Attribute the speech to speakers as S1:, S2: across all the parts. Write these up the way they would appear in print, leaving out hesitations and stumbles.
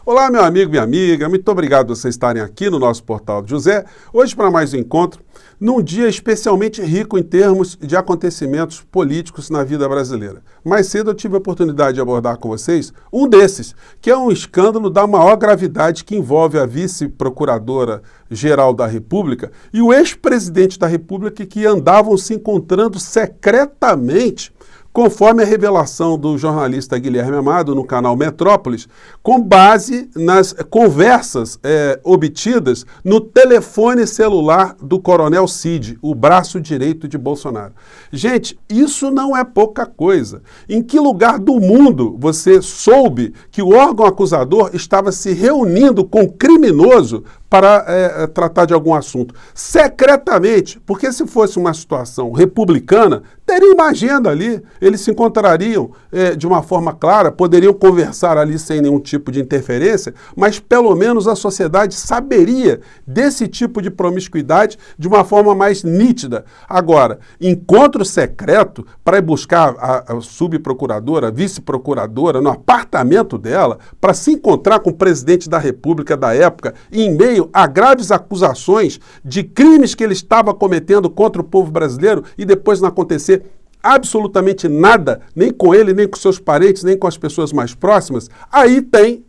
S1: Olá, meu amigo, minha amiga, muito obrigado por vocês estarem aqui no nosso Portal do José, hoje para mais um encontro, num dia especialmente rico em termos de acontecimentos políticos na vida brasileira. Mais cedo eu tive a oportunidade de abordar com vocês um desses, que é um escândalo da maior gravidade que envolve a vice-procuradora-geral da República e o ex-presidente da República que andavam se encontrando secretamente, conforme a revelação do jornalista Guilherme Amado no canal Metrópolis, com base nas conversas obtidas no telefone celular do Coronel Cid, o braço direito de Bolsonaro. Gente, isso não é pouca coisa. Em que lugar do mundo você soube que o órgão acusador estava se reunindo com criminoso para tratar de algum assunto? Secretamente, porque se fosse uma situação republicana, teria uma agenda ali, eles se encontrariam de uma forma clara, poderiam conversar ali sem nenhum tipo de interferência, mas pelo menos a sociedade saberia desse tipo de promiscuidade de uma forma mais nítida. Agora, encontro secreto para ir buscar a subprocuradora, a vice-procuradora no apartamento dela, para se encontrar com o presidente da República da época, em meio a graves acusações de crimes que ele estava cometendo contra o povo brasileiro e depois não acontecer absolutamente nada, nem com ele, nem com seus parentes, nem com as pessoas mais próximas,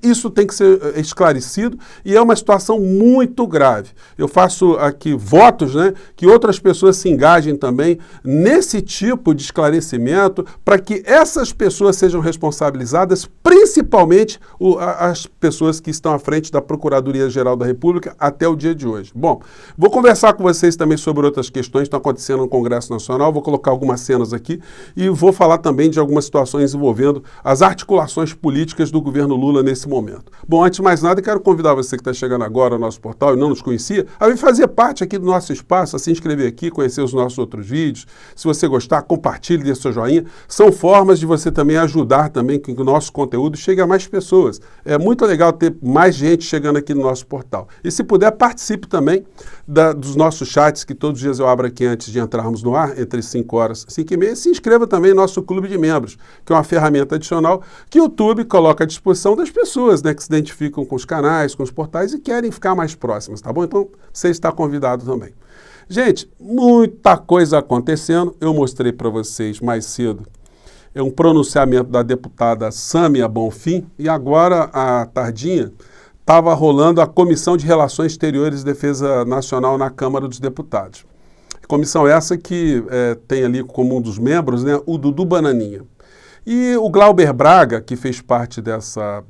S1: isso tem que ser esclarecido e é uma situação muito grave. Eu faço aqui votos, que outras pessoas se engajem também nesse tipo de esclarecimento para que essas pessoas sejam responsabilizadas, principalmente as pessoas que estão à frente da Procuradoria-Geral da República até o dia de hoje. Bom, vou conversar com vocês também sobre outras questões que estão acontecendo no Congresso Nacional, vou colocar algumas cenas aqui e vou falar também de algumas situações envolvendo as articulações políticas do governo Lula nesse momento. Bom, antes de mais nada, quero convidar você que está chegando agora ao nosso portal e não nos conhecia, a vir fazer parte aqui do nosso espaço, a se inscrever aqui, conhecer os nossos outros vídeos. Se você gostar, compartilhe, dê seu joinha. São formas de você também ajudar também que o nosso conteúdo chegue a mais pessoas. É muito legal ter mais gente chegando aqui no nosso portal. E se puder, participe também dos nossos chats, que todos os dias eu abro aqui antes de entrarmos no ar, entre 5 horas e 5h30. Se inscreva também no nosso clube de membros, que é uma ferramenta adicional que o YouTube coloca à disposição das pessoas, que se identificam com os canais, com os portais e querem ficar mais próximas, tá bom? Então, você está convidado também. Gente, muita coisa acontecendo. Eu mostrei para vocês mais cedo um pronunciamento da deputada Sâmia Bonfim e agora, à tardinha, estava rolando a Comissão de Relações Exteriores e Defesa Nacional na Câmara dos Deputados. Comissão essa que tem ali como um dos membros, o Dudu Bananinha. E o Glauber Braga, que faz parte dessa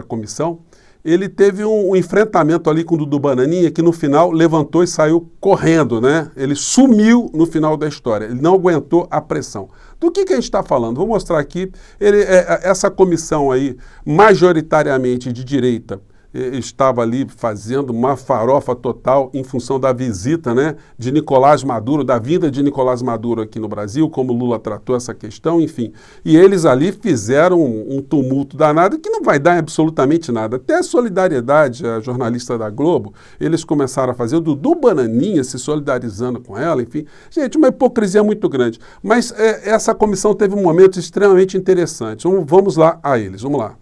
S1: comissão, ele teve um enfrentamento ali com o Dudu Bananinha, que no final levantou e saiu correndo, Ele sumiu no final da história, ele não aguentou a pressão. Do que a gente está falando? Vou mostrar aqui, essa comissão aí, majoritariamente de direita, estava ali fazendo uma farofa total em função da visita de Nicolás Maduro, da vinda de Nicolás Maduro aqui no Brasil, como Lula tratou essa questão, enfim. E eles ali fizeram um tumulto danado que não vai dar absolutamente nada. Até a Solidariedade, a jornalista da Globo, eles começaram a fazer o Dudu Bananinha se solidarizando com ela, enfim. Gente, uma hipocrisia muito grande. Mas essa comissão teve um momento extremamente interessante. Vamos lá a eles, vamos lá.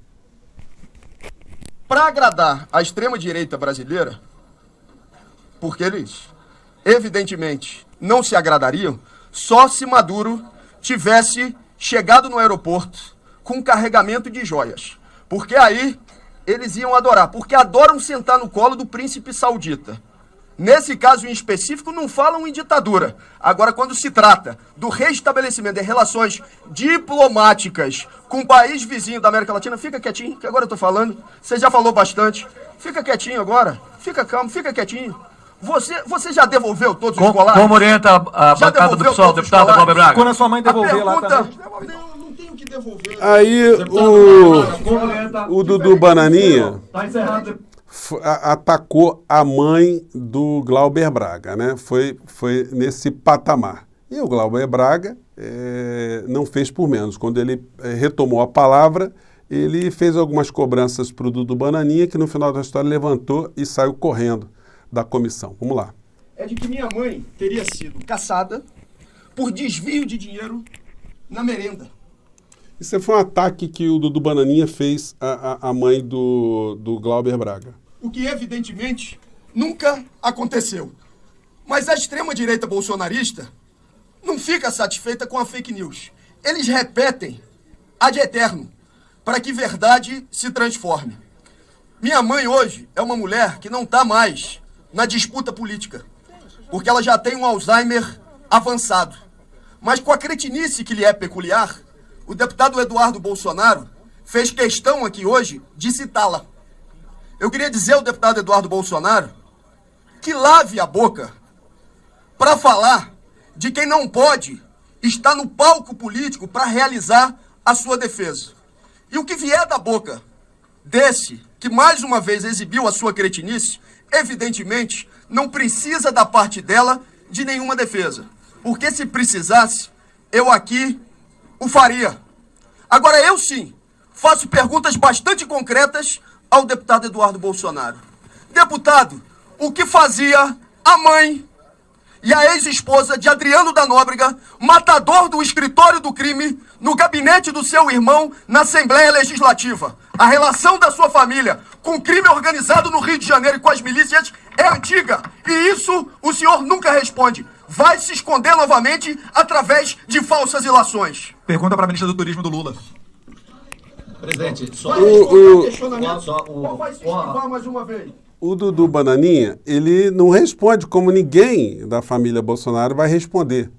S2: Para agradar a extrema-direita brasileira, porque eles, evidentemente, não se agradariam, só se Maduro tivesse chegado no aeroporto com carregamento de joias. Porque aí eles iam adorar, porque adoram sentar no colo do príncipe saudita. Nesse caso em específico, não falam em ditadura. Agora, quando se trata do restabelecimento de relações diplomáticas com o país vizinho da América Latina, fica quietinho, que agora eu estou falando. Você já falou bastante. Fica quietinho agora. Fica calmo, fica quietinho. Você já devolveu todos os colares?
S3: Como orienta a bancada do PSOL, deputado Glauber Braga?
S4: Quando a sua mãe devolver lá também.
S2: Não tenho que devolver.
S1: Aí o Dudu Bananinha atacou a mãe do Glauber Braga, Foi nesse patamar. E o Glauber Braga não fez por menos. Quando ele retomou a palavra, ele fez algumas cobranças para o Dudu Bananinha, que no final da história levantou e saiu correndo da comissão. Vamos lá.
S2: É de que minha mãe teria sido caçada por desvio de dinheiro na merenda.
S1: Isso foi um ataque que o Dudu Bananinha fez à mãe do Glauber Braga.
S2: O que, evidentemente, nunca aconteceu. Mas a extrema-direita bolsonarista não fica satisfeita com a fake news. Eles repetem ad eterno, para que verdade se transforme. Minha mãe hoje é uma mulher que não está mais na disputa política, porque ela já tem um Alzheimer avançado. Mas com a cretinice que lhe é peculiar, o deputado Eduardo Bolsonaro fez questão aqui hoje de citá-la. Eu queria dizer ao deputado Eduardo Bolsonaro que lave a boca para falar de quem não pode estar no palco político para realizar a sua defesa. E o que vier da boca desse, que mais uma vez exibiu a sua cretinice, evidentemente não precisa da parte dela de nenhuma defesa. Porque se precisasse, eu aqui o faria. Agora eu sim faço perguntas bastante concretas ao deputado Eduardo Bolsonaro. Deputado, o que fazia a mãe e a ex-esposa de Adriano da Nóbrega, matador do escritório do crime, no gabinete do seu irmão, na Assembleia Legislativa? A relação da sua família com o crime organizado no Rio de Janeiro e com as milícias é antiga. E isso o senhor nunca responde. Vai se esconder novamente através de falsas ilações.
S4: Pergunta para a ministra do Turismo do Lula.
S3: Presidente, só
S2: vai se esquivar mais uma vez?
S1: O Dudu Bananinha, ele não responde como ninguém da família Bolsonaro vai responder.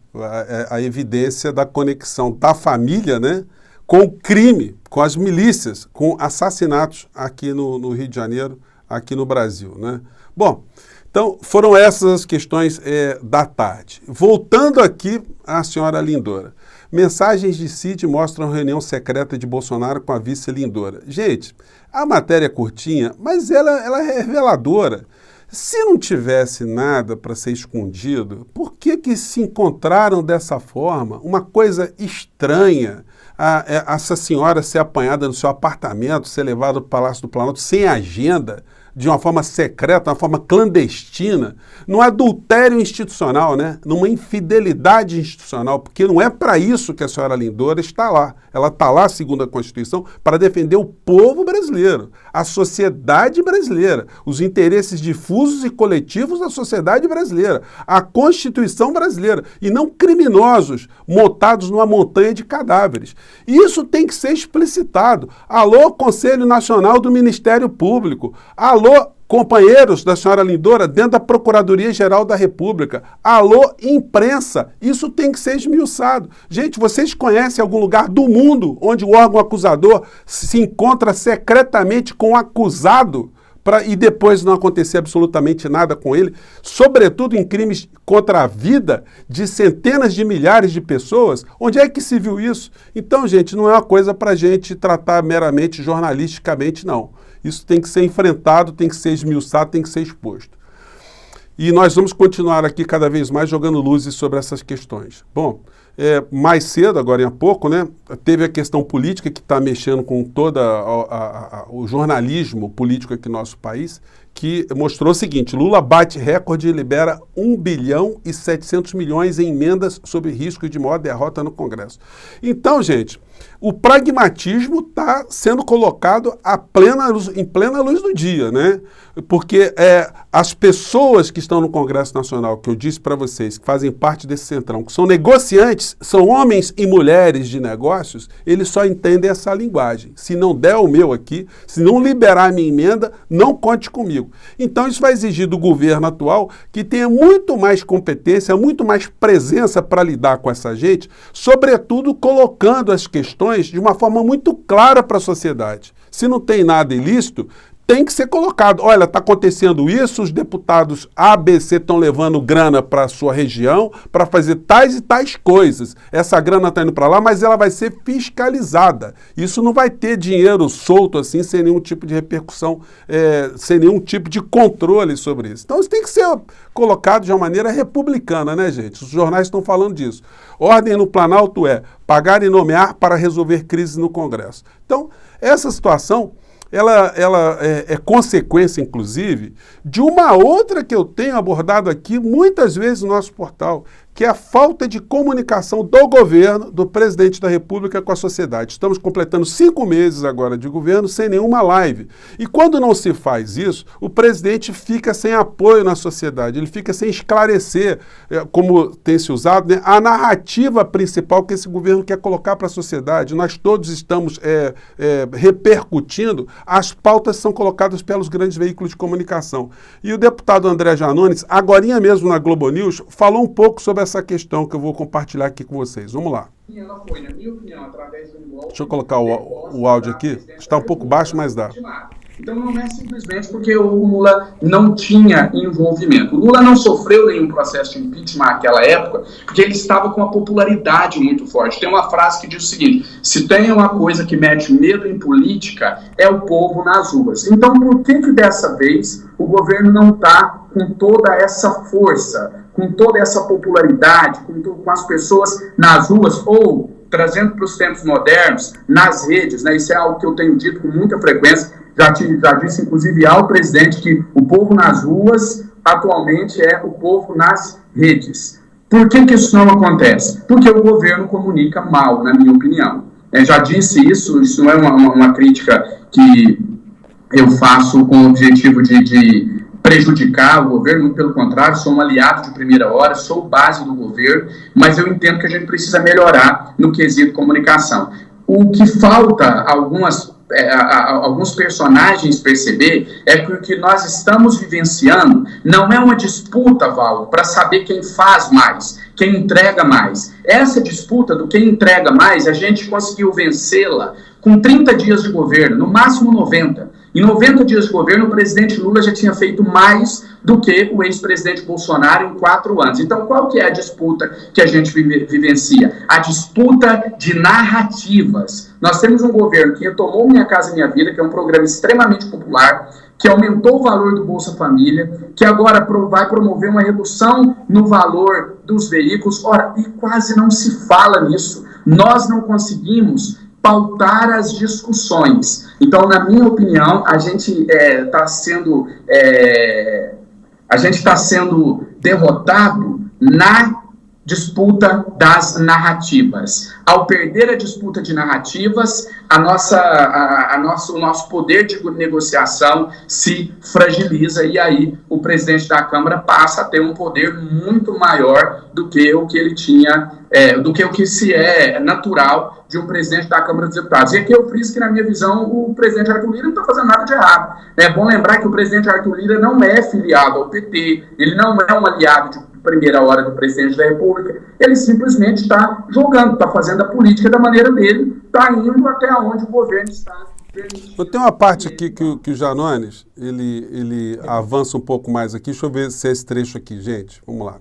S1: A evidência da conexão da família, né, com o crime, com as milícias, com assassinatos aqui no Rio de Janeiro, aqui no Brasil, né? Bom, então foram essas as questões da tarde. Voltando aqui à senhora Lindora. Mensagens de Cid mostram reunião secreta de Bolsonaro com a vice Lindora. Gente, a matéria é curtinha, mas ela é reveladora. Se não tivesse nada para ser escondido, por que se encontraram dessa forma? Uma coisa estranha, essa senhora ser apanhada no seu apartamento, ser levada para o Palácio do Planalto sem agenda, de uma forma secreta, uma forma clandestina, num adultério institucional, né? Numa infidelidade institucional, porque não é para isso que a senhora Lindora está lá. Ela está lá, segundo a Constituição, para defender o povo brasileiro, a sociedade brasileira, os interesses difusos e coletivos da sociedade brasileira, a Constituição brasileira, e não criminosos montados numa montanha de cadáveres. Isso tem que ser explicitado. Alô, Conselho Nacional do Ministério Público. Alô, companheiros da senhora Lindora dentro da Procuradoria-Geral da República. Alô, imprensa. Isso tem que ser esmiuçado. Gente, vocês conhecem algum lugar do mundo onde o órgão acusador se encontra secretamente com o acusado e depois não acontecer absolutamente nada com ele, sobretudo em crimes contra a vida de centenas de milhares de pessoas? Onde é que se viu isso? Então, gente, não é uma coisa para a gente tratar meramente jornalisticamente, não. Isso tem que ser enfrentado, tem que ser esmiuçado, tem que ser exposto. E nós vamos continuar aqui cada vez mais jogando luzes sobre essas questões. Bom, mais cedo, agora em pouco, né, teve a questão política que está mexendo com todo o jornalismo político aqui no nosso país, que mostrou o seguinte: Lula bate recorde e libera 1 bilhão e 700 milhões em emendas sob risco de maior derrota no Congresso. Então, gente, o pragmatismo está sendo colocado em plena luz do dia, né? Porque as pessoas que estão no Congresso Nacional, que eu disse para vocês, que fazem parte desse centrão, que são negociantes, são homens e mulheres de negócios, eles só entendem essa linguagem. Se não der o meu aqui, se não liberar a minha emenda, não conte comigo. Então isso vai exigir do governo atual que tenha muito mais competência, muito mais presença para lidar com essa gente, sobretudo colocando as questões de uma forma muito clara para a sociedade. Se não tem nada ilícito, tem que ser colocado. Olha, está acontecendo isso, os deputados A, B, C estão levando grana para a sua região para fazer tais e tais coisas. Essa grana está indo para lá, mas ela vai ser fiscalizada. Isso não vai ter dinheiro solto assim, sem nenhum tipo de repercussão, sem nenhum tipo de controle sobre isso. Então isso tem que ser colocado de uma maneira republicana, né, gente? Os jornais estão falando disso. Ordem no Planalto é pagar e nomear para resolver crises no Congresso. Então, essa situação ela é consequência, inclusive, de uma outra que eu tenho abordado aqui muitas vezes no nosso portal, que é a falta de comunicação do governo, do presidente da República com a sociedade. Estamos completando 5 meses agora de governo sem nenhuma live. E quando não se faz isso, o presidente fica sem apoio na sociedade, ele fica sem esclarecer, como tem se usado, né, a narrativa principal que esse governo quer colocar para a sociedade. Nós todos estamos repercutindo, as pautas são colocadas pelos grandes veículos de comunicação. E o deputado André Janones, agorinha mesmo na Globo News, falou um pouco sobre essa questão que eu vou compartilhar aqui com vocês. Vamos lá.
S5: Ela foi, na minha opinião, através do golpe.
S1: Deixa eu colocar o áudio aqui. Está um pouco baixo, mas dá.
S5: Então não é simplesmente porque o Lula não tinha envolvimento. O Lula não sofreu nenhum processo de impeachment naquela época, porque ele estava com uma popularidade muito forte. Tem uma frase que diz o seguinte: se tem uma coisa que mete medo em política, é o povo nas ruas. Então por que dessa vez o governo não está com toda essa força, com toda essa popularidade, com as pessoas nas ruas, ou, trazendo para os tempos modernos, nas redes, né? Isso é algo que eu tenho dito com muita frequência, já disse inclusive ao presidente que o povo nas ruas atualmente é o povo nas redes. Por que isso não acontece? Porque o governo comunica mal, na minha opinião. Já disse isso não é uma crítica que eu faço com o objetivo de prejudicar o governo, muito pelo contrário, sou um aliado de primeira hora, sou base do governo, mas eu entendo que a gente precisa melhorar no quesito comunicação. O que falta alguns personagens perceber é que o que nós estamos vivenciando não é uma disputa, Val, para saber quem faz mais, quem entrega mais. Essa disputa do quem entrega mais, a gente conseguiu vencê-la com 30 dias de governo, no máximo 90. Em 90 dias de governo, o presidente Lula já tinha feito mais do que o ex-presidente Bolsonaro em 4 anos. Então, qual que é a disputa que a gente vivencia? A disputa de narrativas. Nós temos um governo que retomou Minha Casa Minha Vida, que é um programa extremamente popular, que aumentou o valor do Bolsa Família, que agora vai promover uma redução no valor dos veículos. Ora, e quase não se fala nisso. Nós não conseguimos pautar as discussões. Então, na minha opinião, a gente está sendo derrotado na disputa das narrativas. Ao perder a disputa de narrativas, o nosso poder de negociação se fragiliza e aí o presidente da Câmara passa a ter um poder muito maior do que o que ele tinha, do que o que se é natural de um presidente da Câmara dos Deputados. E aqui eu friso que, na minha visão, o presidente Arthur Lira não está fazendo nada de errado. É bom lembrar que o presidente Arthur Lira não é filiado ao PT, ele não é um aliado de primeira hora do presidente da República, ele simplesmente está jogando, está fazendo a política da maneira dele, está indo até onde o governo está.
S1: Eu tenho uma parte aqui que o Janones, ele avança um pouco mais aqui, deixa eu ver se é esse trecho aqui, gente, vamos lá.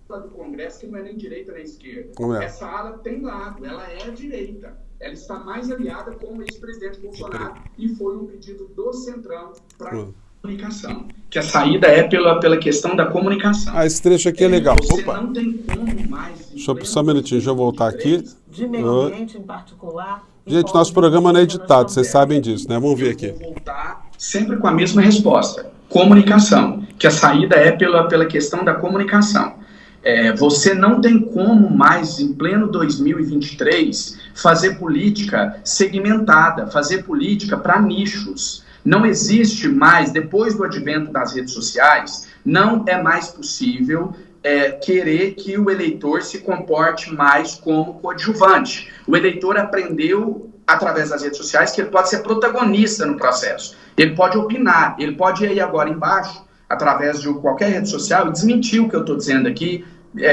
S5: Do Congresso que não é nem direita nem esquerda. Essa ala tem lado, ela é a direita. Ela está mais aliada com o ex-presidente Bolsonaro e foi um pedido do Centrão para comunicação. Que a saída é pela questão da comunicação.
S1: Esse trecho aqui é legal.
S5: Você
S1: Opa.
S5: não tem como mais...
S1: Só um minutinho, deixa eu voltar aqui.
S6: De meio ambiente em particular.
S1: Gente, nosso programa não é editado, vocês sabem disso, né? Vamos ver aqui.
S5: Eu vou voltar sempre com a mesma resposta. Comunicação. Que a saída é pela questão da comunicação. Você não tem como mais, em pleno 2023, fazer política segmentada, fazer política para nichos. Não existe mais, depois do advento das redes sociais, não é mais possível querer que o eleitor se comporte mais como coadjuvante. O eleitor aprendeu, através das redes sociais, que ele pode ser protagonista no processo. Ele pode opinar, ele pode ir aí agora embaixo, através de qualquer rede social, e desmentir o que eu estou dizendo aqui,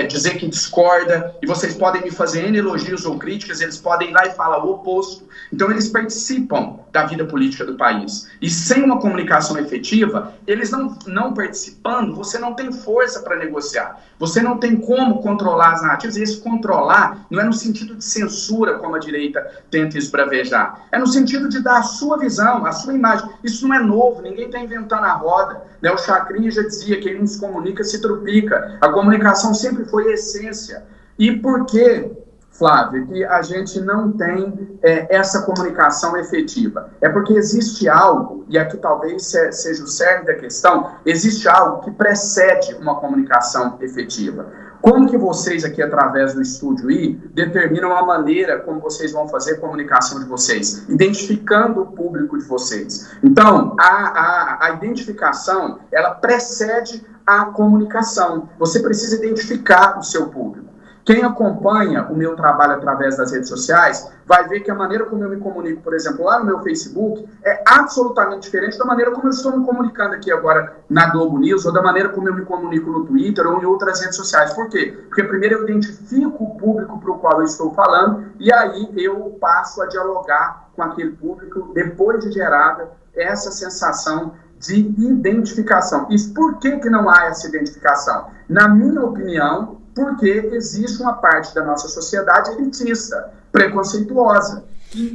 S5: dizer que discorda, e vocês podem me fazer N elogios ou críticas, eles podem ir lá e falar o oposto. Então eles participam da vida política do país. E sem uma comunicação efetiva, eles não participando, você não tem força para negociar. Você não tem como controlar as narrativas. E esse controlar não é no sentido de censura, como a direita tenta esbravejar. É no sentido de dar a sua visão, a sua imagem. Isso não é novo, ninguém está inventando a roda. O Chacrinha já dizia, quem não se comunica se trupica. A comunicação sempre foi a essência. E por que, Flávio, que a gente não tem essa comunicação efetiva? É porque existe algo, e aqui talvez seja o cerne da questão, existe algo que precede uma comunicação efetiva. Como que vocês aqui, através do Estúdio I, determinam a maneira como vocês vão fazer a comunicação de vocês, identificando o público de vocês? Então, a identificação, ela precede a comunicação. Você precisa identificar o seu público. Quem acompanha o meu trabalho através das redes sociais vai ver que a maneira como eu me comunico, por exemplo, lá no meu Facebook, é absolutamente diferente da maneira como eu estou me comunicando aqui agora na Globo News, ou da maneira como eu me comunico no Twitter ou em outras redes sociais. Por quê? Porque primeiro eu identifico o público para o qual eu estou falando e aí eu passo a dialogar com aquele público depois de gerada essa sensação de identificação. E por que não há essa identificação? Na minha opinião, porque existe uma parte da nossa sociedade elitista, preconceituosa.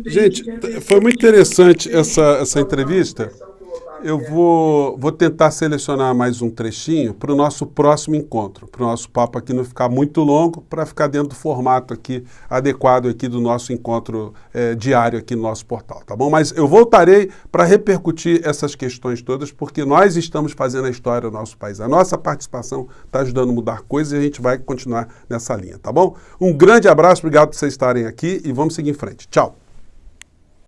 S1: Gente, foi muito interessante essa entrevista. Eu vou tentar selecionar mais um trechinho para o nosso próximo encontro, para o nosso papo aqui não ficar muito longo, para ficar dentro do formato aqui adequado aqui do nosso encontro diário aqui no nosso portal, tá bom? Mas eu voltarei para repercutir essas questões todas, porque nós estamos fazendo a história do nosso país. A nossa participação está ajudando a mudar coisas e a gente vai continuar nessa linha, tá bom? Um grande abraço, obrigado por vocês estarem aqui e vamos seguir em frente. Tchau!